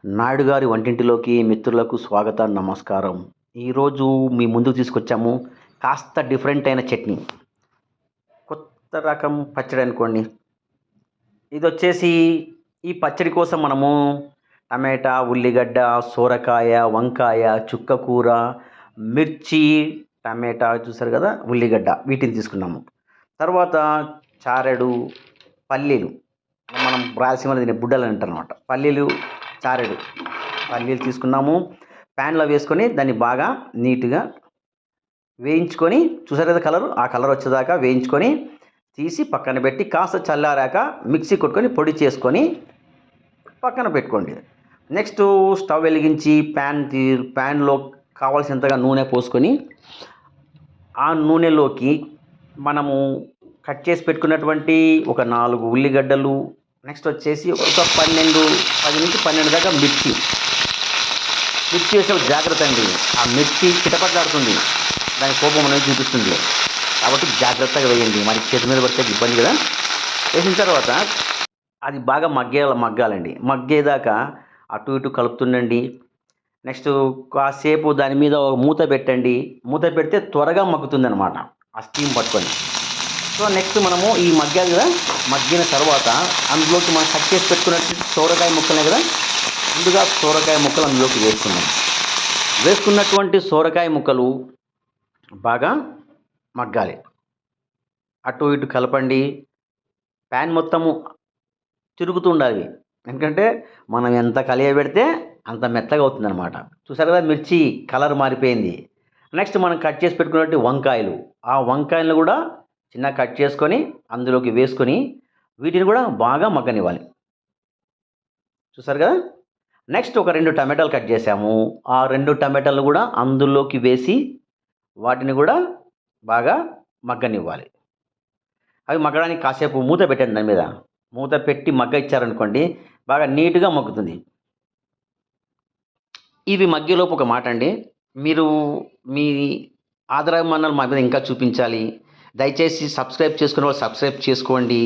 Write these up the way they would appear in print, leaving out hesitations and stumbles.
నాయుడు గారి వంటింటిలోకి మిత్రులకు స్వాగతం, నమస్కారం. ఈరోజు మీ ముందుకు తీసుకొచ్చాము కాస్త డిఫరెంట్ అయిన చట్నీ, కొత్త రకం పచ్చడి అనుకోండి. ఇది వచ్చేసి ఈ పచ్చడి కోసం మనము టమాటా, ఉల్లిగడ్డ, సోరకాయ, వంకాయ, చుక్కకూర, మిర్చి, టమాటా చూసారు కదా, ఉల్లిగడ్డ వీటిని తీసుకున్నాము. తర్వాత చారెడు పల్లీలు, మనం రాయలసీమలో తినే బుడ్డలు అంటారు అనమాట. పల్లీలు తీసుకున్నాము. ప్యాన్లో వేసుకొని దాన్ని బాగా నీట్గా వేయించుకొని, చూసారు కదా కలరు, ఆ కలర్ వచ్చేదాకా వేయించుకొని తీసి పక్కన పెట్టి కాస్త చల్లారాక మిక్సీ కొట్టుకొని పొడి చేసుకొని పక్కన పెట్టుకోండి. నెక్స్ట్ స్టవ్ వెలిగించి ప్యాన్లో కావాల్సినంతగా నూనె పోసుకొని ఆ నూనెలోకి మనము కట్ చేసి పెట్టుకున్నటువంటి ఒక 4 ఉల్లిగడ్డలు, నెక్స్ట్ వచ్చేసి ఒక 10 నుంచి 12 దాకా మిర్చి వేసే జాగ్రత్త అండి. ఆ మిర్చి చిటపట్లాడుతుంది, దాని కోపం అనేది చూపిస్తుంది, కాబట్టి జాగ్రత్తగా వేయండి. మరి చేతి మీద పడితే ఇబ్బంది కదా. వేసిన తర్వాత అది బాగా మగ్గాలండి. మగ్గేదాకా అటు ఇటు కలుపుతుండండి. నెక్స్ట్ కాసేపు దాని మీద మూత పెట్టండి. మూత పెడితే త్వరగా మగ్గుతుంది అనమాట, ఆ స్టీమ్ పట్టుకొని. సో నెక్స్ట్ మనము ఈ మగ్గాలి కదా, మగ్గిన తర్వాత అందులోకి మనం కట్ చేసి పెట్టుకున్నట్టు సోరకాయ ముక్కలే కదా, ముందుగా సోరకాయ ముక్కలు అందులోకి వేసుకున్నటువంటి సోరకాయ ముక్కలు బాగా మగ్గాలి. అటు ఇటు కలపండి. ప్యాన్ మొత్తము తిరుగుతూ ఉండాలి, ఎందుకంటే మనం ఎంత కలియబెడితే అంత మెత్తగా అవుతుంది అనమాట. చూసారు కదా, మిర్చి కలర్ మారిపోయింది. నెక్స్ట్ మనం కట్ చేసి పెట్టుకున్నట్టు వంకాయలు, ఆ వంకాయలను కూడా చిన్న కట్ చేసుకొని అందులోకి వేసుకొని వీటిని కూడా బాగా మగ్గనివ్వాలి. చూసారు కదా. నెక్స్ట్ ఒక 2 టమాటాలు కట్ చేసాము, ఆ 2 టమాటాలు కూడా అందులోకి వేసి వాటిని కూడా బాగా మగ్గనివ్వాలి. అవి మగ్గడానికి కాసేపు మూత పెట్టండి. దాని మీద మూత పెట్టి మగ్గ ఇచ్చారనుకోండి, బాగా నీట్గా మగ్గుతుంది. ఇవి మగ్గేలోపు ఒక మాట అండి, మీరు మీ ఆదరాభిమానాలు మా మీద ఇంకా చూపించాలి. దయచేసి సబ్స్క్రైబ్ చేసుకున్న వాళ్ళు సబ్స్క్రైబ్ చేసుకోండి.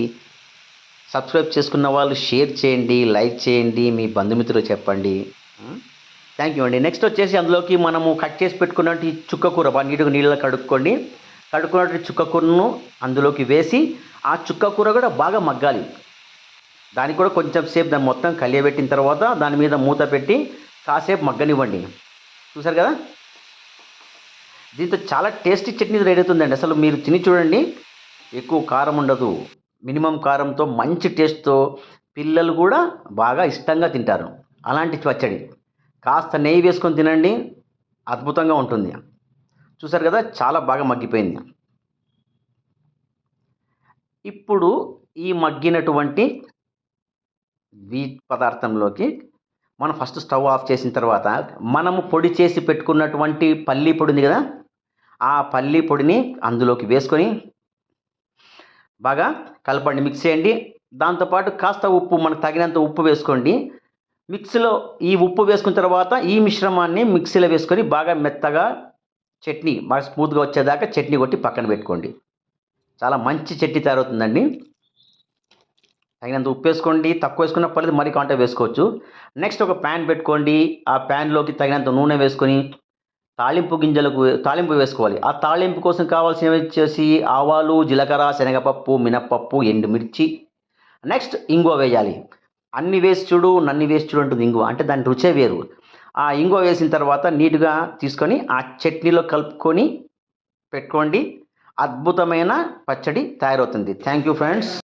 సబ్స్క్రైబ్ చేసుకున్న వాళ్ళు షేర్ చేయండి, లైక్ చేయండి, మీ బంధుమిత్రులు చెప్పండి. థ్యాంక్ యూ అండి. నెక్స్ట్ వచ్చేసి అందులోకి మనము కట్ చేసి పెట్టుకున్నట్టు చుక్కకూర బాగా నీళ్ళలో కడుక్కున్నట్టు చుక్కకూరను అందులోకి వేసి ఆ చుక్కకూర కూడా బాగా మగ్గాలి. దానికి కూడా కొంచెం సేపు దాన్ని మొత్తం కలియబెట్టిన తర్వాత దాని మీద మూత పెట్టి కాసేపు మగ్గనివ్వండి. చూసారు కదా, దీంతో చాలా టేస్టీ చట్నీ రెడీ అవుతుందండి. అసలు మీరు తిని చూడండి, ఎక్కువ కారం ఉండదు, మినిమం కారంతో మంచి టేస్ట్తో పిల్లలు కూడా బాగా ఇష్టంగా తింటారు. అలాంటి పచ్చడి కాస్త నెయ్యి వేసుకొని తినండి, అద్భుతంగా ఉంటుంది. చూసారు కదా, చాలా బాగా మగ్గిపోయింది. ఇప్పుడు ఈ మగ్గినటువంటి వీట్ పదార్థంలోకి మనం ఫస్ట్ స్టవ్ ఆఫ్ చేసిన తర్వాత మనము పొడి చేసి పెట్టుకున్నటువంటి పల్లీ పొడి ఉంది కదా, ఆ పల్లీ పొడిని అందులోకి వేసుకొని బాగా కలపండి, మిక్స్ చేయండి. దాంతోపాటు కాస్త ఉప్పు, మనకు తగినంత ఉప్పు వేసుకోండి. మిక్సీలో ఈ ఉప్పు వేసుకున్న తర్వాత ఈ మిశ్రమాన్ని మిక్సీలో వేసుకొని బాగా మెత్తగా చట్నీ బాగా స్మూత్గా వచ్చేదాకా చట్నీ కొట్టి పక్కన పెట్టుకోండి. చాలా మంచి చట్నీ తయారవుతుందండి. తగినంత ఉప్పు వేసుకోండి, తక్కువ వేసుకున్న పర్లేదు, మరి కాంటే వేసుకోవచ్చు. నెక్స్ట్ ఒక ప్యాన్ పెట్టుకోండి, ఆ ప్యాన్లోకి తగినంత నూనె వేసుకొని తాలింపు వేసుకోవాలి. ఆ తాలింపు కోసం కావాల్సినవి వచ్చేసి ఆవాలు, జీలకర్ర, శనగపప్పు, మినప్పప్పు, ఎండుమిర్చి, నెక్స్ట్ ఇంగువ వేయాలి. అన్ని వేసి చూడు నన్ని వేసి చూడు ఉంటుంది ఇంగువ, అంటే దాని రుచే వేరు. ఆ ఇంగువ వేసిన తర్వాత నీట్గా తీసుకొని ఆ చట్నీలో కలుపుకొని పెట్టుకోండి. అద్భుతమైన పచ్చడి తయారవుతుంది. Thank you friends.